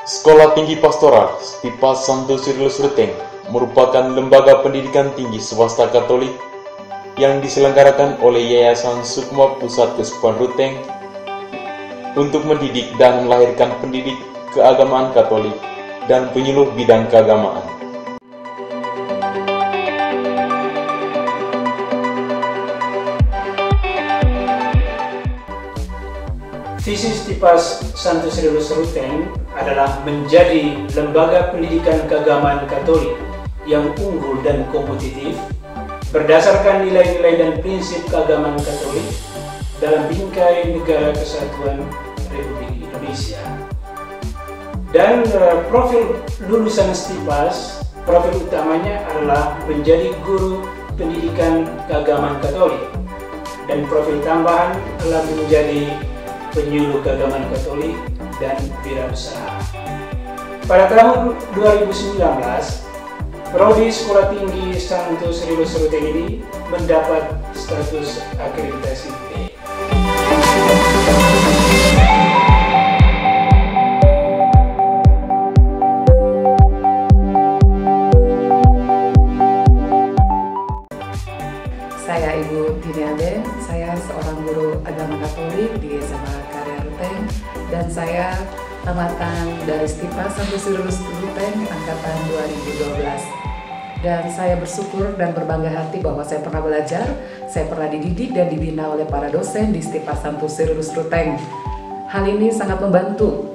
Sekolah Tinggi Pastoral Stipa Santo Sirilus Ruteng merupakan lembaga pendidikan tinggi swasta Katolik yang diselenggarakan oleh Yayasan Sukma Pusat Keuskupan Ruteng untuk mendidik dan melahirkan pendidik keagamaan Katolik dan penyuluh bidang keagamaan. Visi Stipa Santo Sirilus Ruteng adalah menjadi lembaga pendidikan keagamaan Katolik yang unggul dan kompetitif berdasarkan nilai-nilai dan prinsip keagamaan Katolik dalam bingkai Negara Kesatuan Republik Indonesia. Dan profil lulusan Stipas, profil utamanya adalah menjadi guru pendidikan keagamaan Katolik, dan profil tambahan adalah menjadi penyuluh keagamaan Katolik dan wirausaha. Pada tahun 2019, Prodi Sekolah Tinggi Santo Sirilus Ruteng ini mendapat status akreditasi B. Saya Ibu Tiniade, saya seorang guru agama Katolik di SMA Karya Ruteng, dan saya tamatan dari Stipa Santo Sirilus Ruteng angkatan 2012. Dan saya bersyukur dan berbangga hati bahwa saya pernah belajar, saya pernah dididik dan dibina oleh para dosen di Stipa Santo Sirilus Ruteng. Hal ini sangat membantu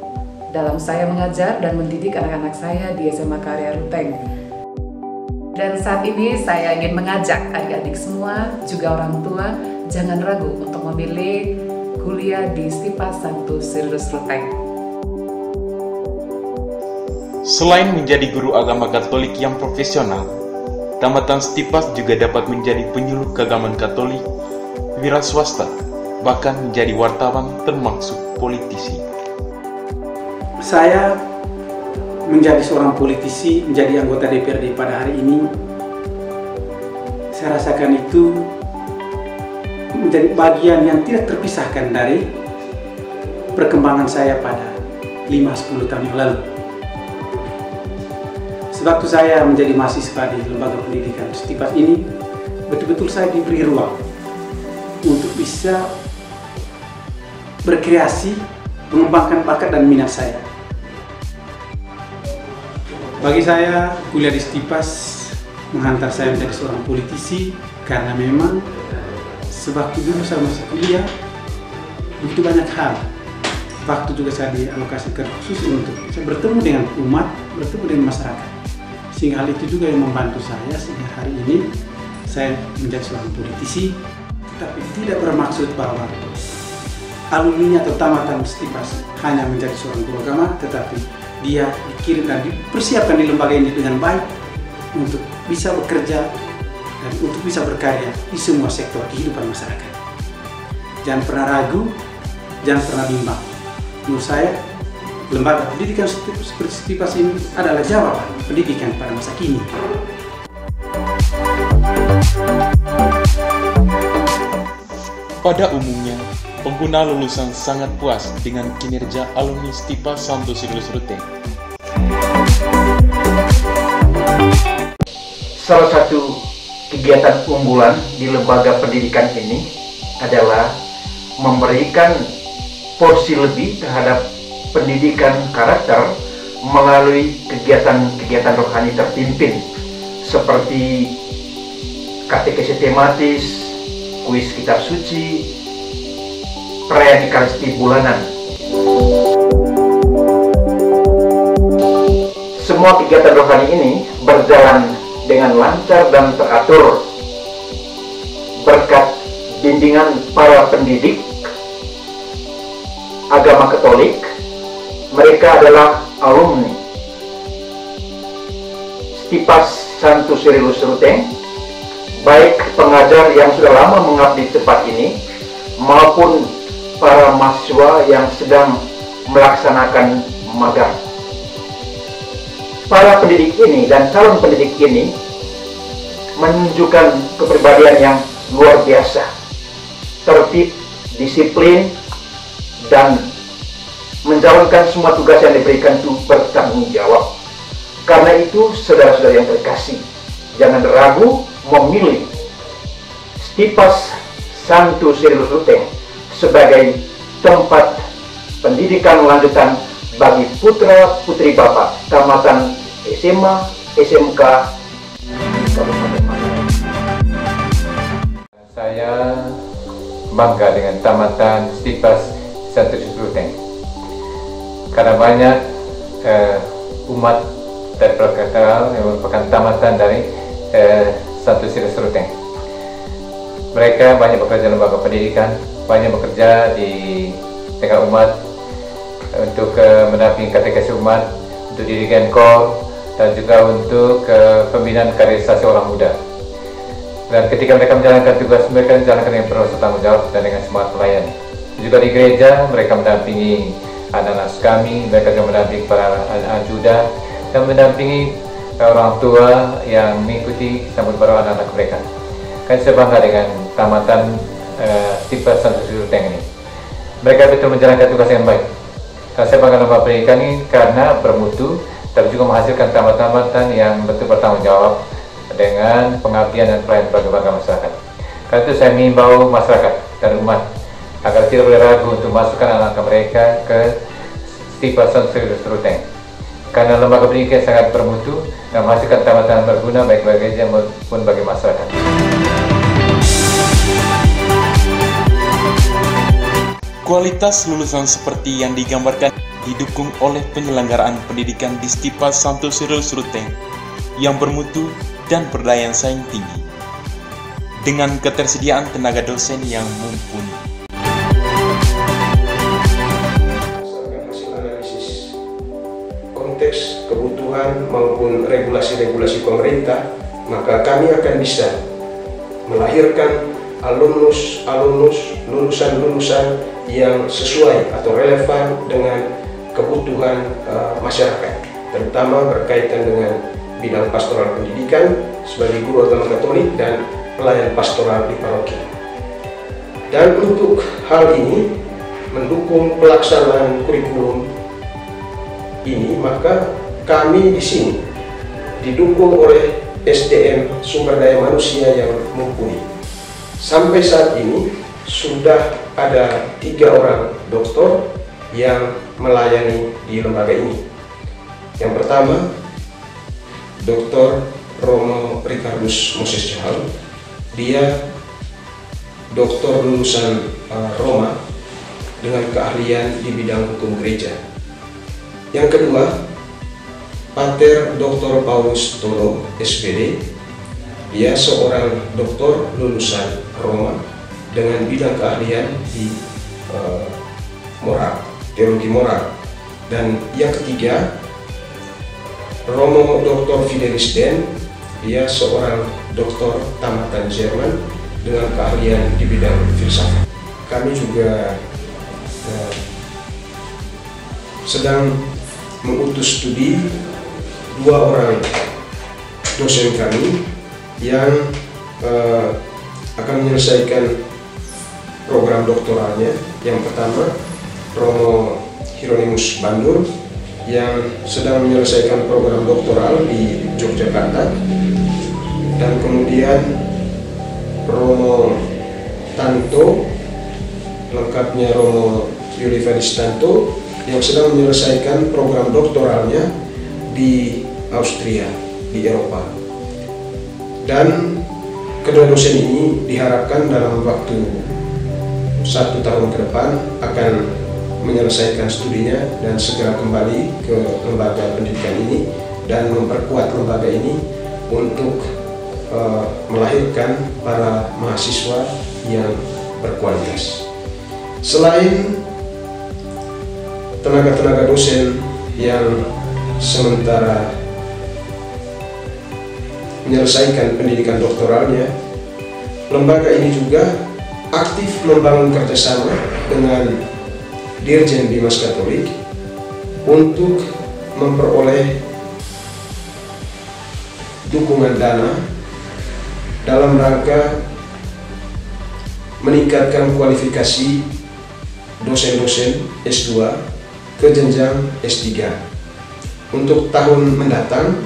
dalam saya mengajar dan mendidik anak-anak saya di SMA Karya Ruteng. Dan saat ini saya ingin mengajak adik-adik semua, juga orang tua, jangan ragu untuk memilih kuliah di Stipa Santo Sirilus Ruteng. Selain menjadi guru agama Katolik yang profesional, tamatan Stipas juga dapat menjadi penyuluh keagamaan Katolik, wira swasta, bahkan menjadi wartawan termasuk politisi. Saya menjadi seorang politisi, menjadi anggota DPRD pada hari ini, saya rasakan itu menjadi bagian yang tidak terpisahkan dari perkembangan saya pada 5-10 tahun yang lalu. Sewaktu saya menjadi mahasiswa di lembaga pendidikan Stipas ini, betul-betul saya diberi ruang untuk bisa berkreasi, mengembangkan bakat dan minat saya. Bagi saya, kuliah di Stipas menghantar saya menjadi seorang politisi, karena memang sewaktu dulu saya masih kuliah, begitu banyak hal. Waktu juga saya dialokasikan khusus untuk saya bertemu dengan umat, bertemu dengan masyarakat. Sehingga hal itu juga yang membantu saya sehingga hari ini saya menjadi seorang politisi, tetapi tidak bermaksud bahwa alumninya atau tamatan Stipas hanya menjadi seorang guru agama, tetapi dia dikirim dan dipersiapkan di lembaga ini dengan baik untuk bisa bekerja dan untuk bisa berkarya di semua sektor kehidupan masyarakat. Jangan pernah ragu, jangan pernah bimbang. Menurut saya, lembaga pendidikan seperti Stipas ini adalah jawaban pendidikan pada masa kini. Pada umumnya, pengguna lulusan sangat puas dengan kinerja alumni Stipa Santo Sirilus Ruteng. Salah satu kegiatan unggulan di lembaga pendidikan ini adalah memberikan porsi lebih terhadap pendidikan karakter melalui kegiatan-kegiatan rohani terpimpin seperti katekesi tematis, kuis kitab suci, perayaan Ekaristi bulanan. Semua kegiatan rohani ini berjalan dengan lancar dan teratur berkat bimbingan para pendidik agama Katolik. Mereka adalah alumni Stipas Santo Sirilus Ruteng, baik pengajar yang sudah lama mengabdi di tempat ini maupun para mahasiswa yang sedang melaksanakan magang. Para pendidik ini dan calon pendidik ini menunjukkan kepribadian yang luar biasa, tertib, disiplin, dan menjalankan semua tugas yang diberikan itu bertanggung jawab. Karena itu, saudara-saudara yang terkasih, jangan ragu memilih Stipas Santo Cyrillus Ruteng sebagai tempat pendidikan lanjutan bagi putra-putri Bapak tamatan SMA, SMK Kabupaten Madiun. Saya bangga dengan tamatan Stipas Santo Cyrillus Ruteng karena banyak umat dari Krakatau yang merupakan tamatan dari Santo Cyrillus Ruteng. Mereka banyak bekerja di lembaga pendidikan, banyak bekerja di tengah umat untuk mendampingi katekesi umat, untuk dirigen KOR, dan juga untuk pembinaan kaderisasi orang muda. Dan ketika mereka menjalankan tugas mereka, menjalankan dengan penuh tanggung jawab dan dengan semangat melayani. Juga di gereja mereka mendampingi anak-anak kami, mereka juga mendampingi para anak ajudan dan mendampingi orang tua yang mengikuti sambut baru anak-anak mereka. Kami saya bangga dengan tamatan Stipas Santo Cyrillus Ruteng ini. Mereka betul menjalankan tugas yang baik. Dan saya bangga lembaga pendidikan ini karena bermutu, tapi juga menghasilkan tamatan-tamatan yang betul bertanggung jawab dengan pengabdian dan pelayanan bagi warga masyarakat. Karena itu saya mengimbau masyarakat dan umat agar tidak boleh ragu untuk masukkan anak mereka ke Stipas Santo Cyrillus Ruteng. Karena lembaga pendidikan sangat bermutu dan menghasilkan tamatan berguna baik bagi gereja maupun bagi masyarakat. Kualitas lulusan seperti yang digambarkan didukung oleh penyelenggaraan pendidikan di Stipas Santo Cyrillus Ruteng yang bermutu dan berdaya saing tinggi, dengan ketersediaan tenaga dosen yang mumpuni. Berdasarkan hasil analisis konteks, kebutuhan maupun regulasi-regulasi pemerintah, maka kami akan bisa melahirkan lulusan-lulusan yang sesuai atau relevan dengan kebutuhan masyarakat, terutama berkaitan dengan bidang pastoral pendidikan sebagai guru agama Katolik dan pelayan pastoral di paroki. Dan untuk hal ini, mendukung pelaksanaan kurikulum ini, maka kami di sini didukung oleh SDM sumber daya manusia yang mumpuni. Sampai saat ini sudah ada 3 orang doktor yang melayani di lembaga ini. Yang pertama, Dr. Romo Ricardus Moses Jahal. Dia doktor lulusan Roma dengan keahlian di bidang hukum gereja. Yang kedua, Pater Dr. Paulus Tolo, SPD. Dia seorang doktor lulusan Roma dengan bidang keahlian di moral, teologi moral. Dan yang ketiga, Romo Dr. Fidelis Den. Dia seorang doktor tamatan Jerman dengan keahlian di bidang filsafat. Kami juga sedang mengutus studi 2 orang dosen kami yang akan menyelesaikan program doktoralnya. Yang pertama, Romo Hieronymus Bandur yang sedang menyelesaikan program doktoral di Yogyakarta, dan kemudian Romo Tanto, lengkapnya Romo Yulifadis Tanto, yang sedang menyelesaikan program doktoralnya di Austria, di Eropa. Dan kedua dosen ini diharapkan dalam waktu 1 tahun ke depan akan menyelesaikan studinya dan segera kembali ke lembaga pendidikan ini dan memperkuat lembaga ini untuk melahirkan para mahasiswa yang berkualitas. Selain tenaga-tenaga dosen yang sementara menyelesaikan pendidikan doktoralnya, lembaga ini juga aktif membangun kerjasama dengan Dirjen Bimas Katolik untuk memperoleh dukungan dana dalam rangka meningkatkan kualifikasi dosen-dosen S2 ke jenjang S3. Untuk tahun mendatang,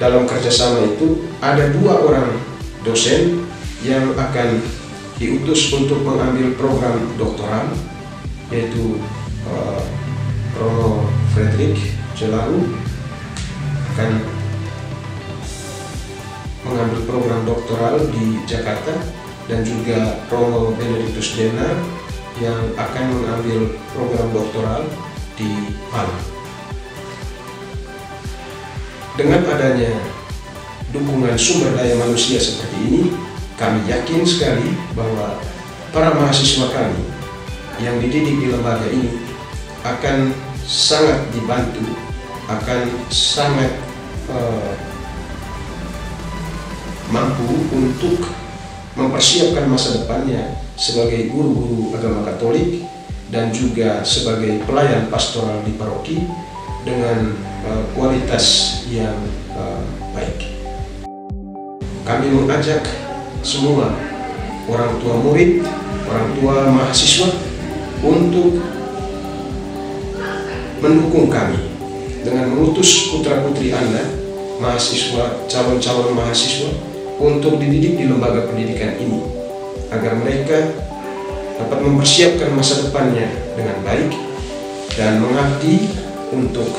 dalam kerjasama itu ada 2 orang dosen yang akan diutus untuk mengambil program doktoral, yaitu Romo Frederick Jelaru akan mengambil program doktoral di Jakarta, dan juga Romo Benedictus Denar yang akan mengambil program doktoral di Malang. Dengan adanya dukungan sumber daya manusia seperti ini, kami yakin sekali bahwa para mahasiswa kami yang dididik di lembaga ini akan sangat dibantu, akan sangat mampu untuk mempersiapkan masa depannya sebagai guru-guru agama Katolik dan juga sebagai pelayan pastoral di paroki dengan kualitas yang baik. Kami mengajak semua orang tua murid, orang tua mahasiswa untuk mendukung kami dengan mengutus putra-putri Anda, mahasiswa, calon-calon mahasiswa, untuk dididik di lembaga pendidikan ini, agar mereka dapat mempersiapkan masa depannya dengan baik dan mengabdi untuk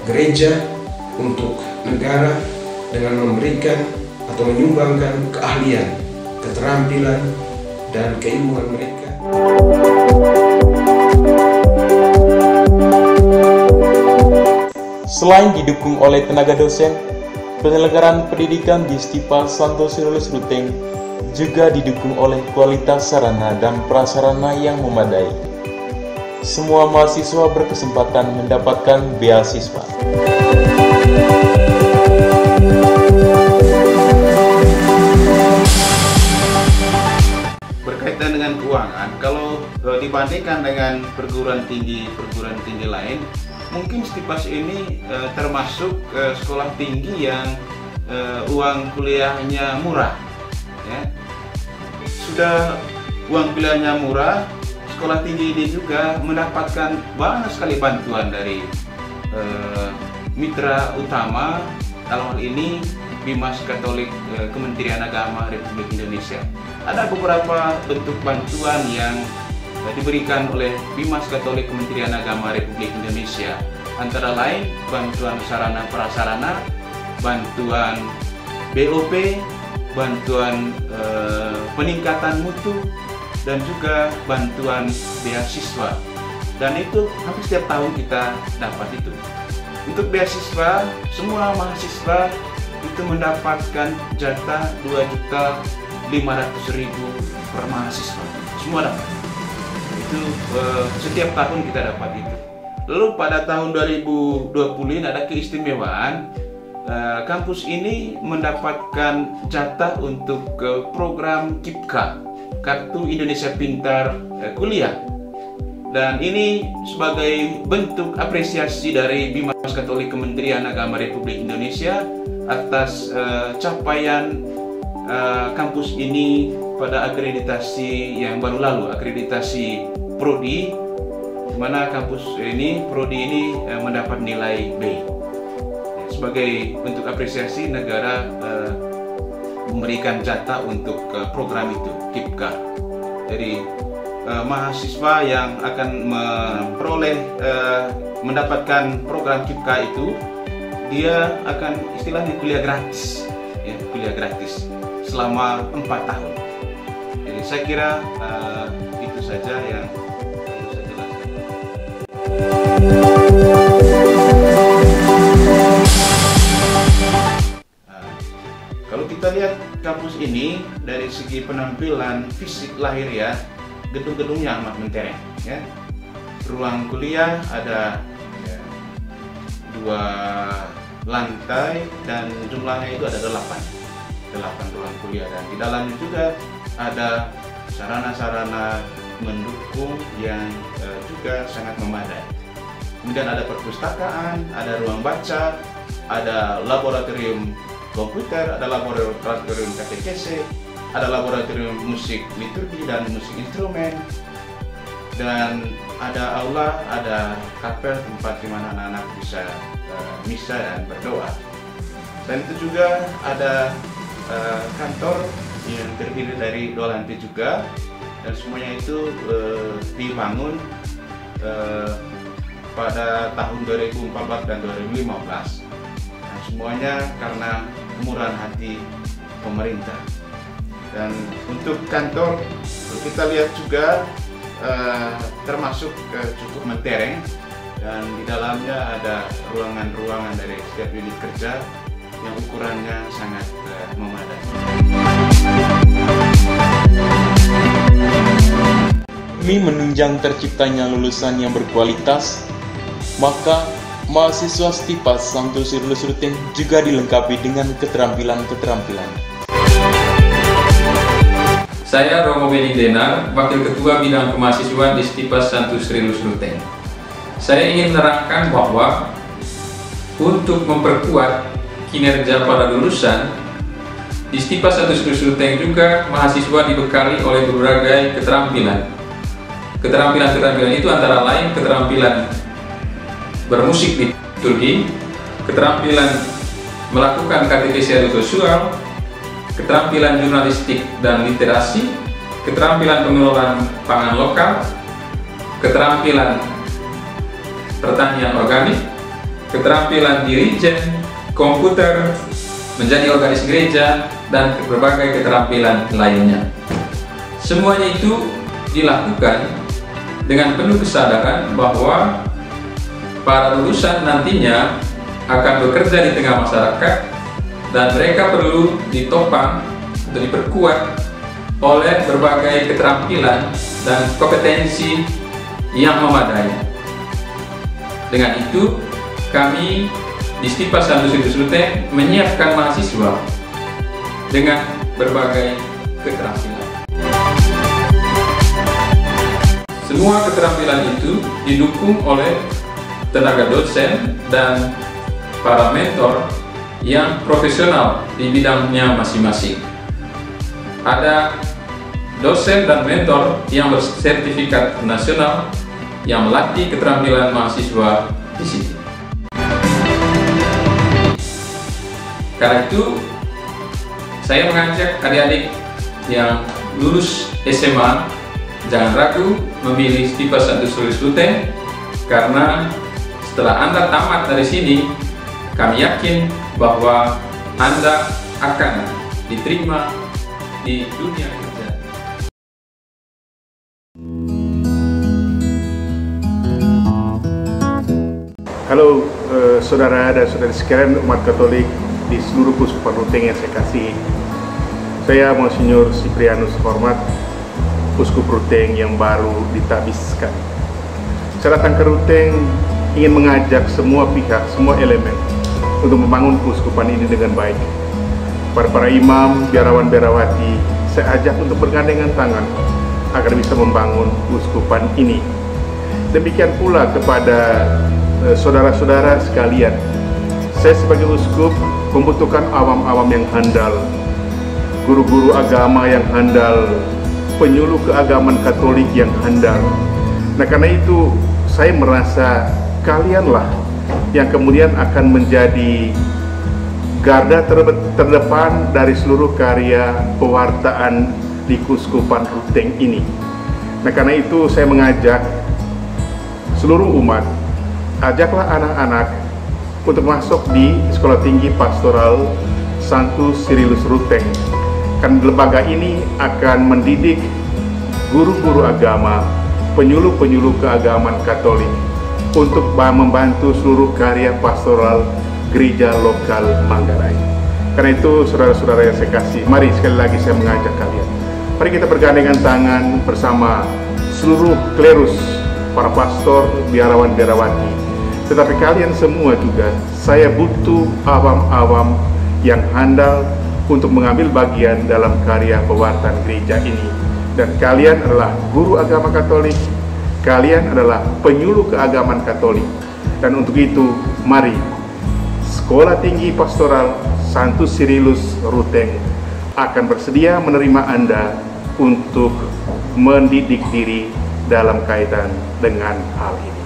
gereja, untuk negara, dengan memberikan atau menyumbangkan keahlian, keterampilan, dan keilmuan mereka. Selain didukung oleh tenaga dosen, penyelenggaraan pendidikan di Stipa Santo Cyrillus Ruteng juga didukung oleh kualitas sarana dan prasarana yang memadai. Semua mahasiswa berkesempatan mendapatkan beasiswa. Berkaitan dengan keuangan, kalau dibandingkan dengan perguruan tinggi lain, mungkin Stipas ini termasuk sekolah tinggi yang uang kuliahnya murah, ya. Sudah uang kuliahnya murah, sekolah tinggi ini juga mendapatkan banyak sekali bantuan dari mitra utama, dalam hal ini Bimas Katolik Kementerian Agama Republik Indonesia. Ada beberapa bentuk bantuan yang diberikan oleh Bimas Katolik Kementerian Agama Republik Indonesia, antara lain bantuan sarana prasarana, bantuan BOP, bantuan peningkatan mutu, dan juga bantuan beasiswa. Dan itu hampir setiap tahun kita dapat itu. Untuk beasiswa, semua mahasiswa itu mendapatkan jatah 2.500.000 per mahasiswa. Semua dapat. Itu setiap tahun kita dapat itu. Lalu pada tahun 2020 ini ada keistimewaan, kampus ini mendapatkan jatah untuk program KIPKA, Kartu Indonesia Pintar Kuliah, dan ini sebagai bentuk apresiasi dari Bimas Katolik Kementerian Agama Republik Indonesia atas capaian kampus ini pada akreditasi yang baru lalu, akreditasi Prodi, di mana kampus ini, Prodi ini mendapat nilai B. Sebagai bentuk apresiasi, negara memberikan jatah untuk program itu, KIPKA. Jadi mahasiswa yang akan memperoleh mendapatkan program KIPKA itu, dia akan istilahnya kuliah gratis, ya, kuliah gratis selama 4 tahun. Jadi saya kira itu saja yang perlu saya jelaskan. Kalau kita lihat kampus ini dari segi penampilan fisik lahir, ya, gedung-gedungnya amat mentereng, ya. Ruang kuliah ada 2 lantai dan jumlahnya itu ada 8 ruang kuliah, dan di dalamnya juga ada sarana-sarana mendukung yang juga sangat memadai. Kemudian ada perpustakaan, ada ruang baca, ada laboratorium komputer, ada laboratorium katekese, ada laboratorium musik liturgi dan musik instrumen, dan ada aula, ada kapel tempat di mana anak-anak bisa misa dan berdoa. Dan itu juga ada kantor yang terdiri dari 2 lantai juga, dan semuanya itu dibangun pada tahun 2014 dan 2015. Nah, semuanya karena kemurahan hati pemerintah. Dan untuk kantor kita lihat juga termasuk cukup mentereng, dan di dalamnya ada ruangan-ruangan dari setiap unit kerja yang ukurannya sangat memadai. Demi menunjang terciptanya lulusan yang berkualitas, maka mahasiswa Stipas Santo Cyrillus Ruteng juga dilengkapi dengan keterampilan-keterampilan. Saya Romo Beni Denar, Wakil Ketua Bidang Kemahasiswaan di Stipas Santo Cyrillus Ruteng. Saya ingin menerangkan bahwa untuk memperkuat kinerja para lulusan, di Stipas Santo Cyrillus Ruteng juga mahasiswa dibekali oleh berbagai keterampilan. Keterampilan-keterampilan itu antara lain keterampilan bermusik liturgi, keterampilan melakukan katekesi sosial, keterampilan jurnalistik dan literasi, keterampilan pengelolaan pangan lokal, keterampilan pertanian organik, keterampilan dirijen, komputer, menjadi organis gereja, dan berbagai keterampilan lainnya. Semuanya itu dilakukan dengan penuh kesadaran bahwa para lulusan nantinya akan bekerja di tengah masyarakat, dan mereka perlu ditopang atau diperkuat oleh berbagai keterampilan dan kompetensi yang memadai. Dengan itu, kami di Stipas Santo Cyrillus Ruteng menyiapkan mahasiswa dengan berbagai keterampilan. Semua keterampilan itu didukung oleh tenaga dosen dan para mentor yang profesional di bidangnya masing-masing. Ada dosen dan mentor yang bersertifikat nasional yang melatih keterampilan mahasiswa di sini. Karena itu, saya mengajak adik-adik yang lulus SMA jangan ragu memilih Stipas Santo Cyrillus Ruteng, karena setelah Anda tamat dari sini, kami yakin bahwa Anda akan diterima di dunia kerja. Halo saudara dan saudari sekalian umat Katolik di seluruh Keuskupan Ruteng yang saya kasihi. Saya Monsinyur Siprianus Hormat, Uskup Ruteng yang baru ditabiskan. Saya datang ke Ruteng ingin mengajak semua pihak, semua elemen untuk membangun keuskupan ini dengan baik. Para imam, biarawan-biarawati, saya ajak untuk bergandengan tangan agar bisa membangun keuskupan ini. Demikian pula kepada saudara-saudara sekalian, saya sebagai uskup membutuhkan awam-awam yang handal, guru-guru agama yang handal, penyuluh keagamaan Katolik yang handal. Nah, karena itu saya merasa kalianlah yang kemudian akan menjadi garda terdepan dari seluruh karya pewartaan di Keuskupan Ruteng ini. Nah, karena itu saya mengajak seluruh umat, ajaklah anak-anak untuk masuk di Sekolah Tinggi Pastoral Santo Cyrillus Ruteng. Kan lembaga ini akan mendidik guru-guru agama, penyuluh-penyuluh keagamaan Katolik untuk membantu seluruh karya pastoral gereja lokal Manggarai. Karena itu saudara-saudara yang saya kasih, mari sekali lagi saya mengajak kalian, mari kita bergandengan tangan bersama seluruh klerus, para pastor, biarawan-biarawati. Tetapi kalian semua juga, saya butuh awam-awam yang handal untuk mengambil bagian dalam karya pewartaan gereja ini. Dan kalian adalah guru agama Katolik, kalian adalah penyuluh keagamaan Katolik. Dan untuk itu, mari Sekolah Tinggi Pastoral Santo Cyrillus Ruteng akan bersedia menerima Anda untuk mendidik diri dalam kaitan dengan hal ini.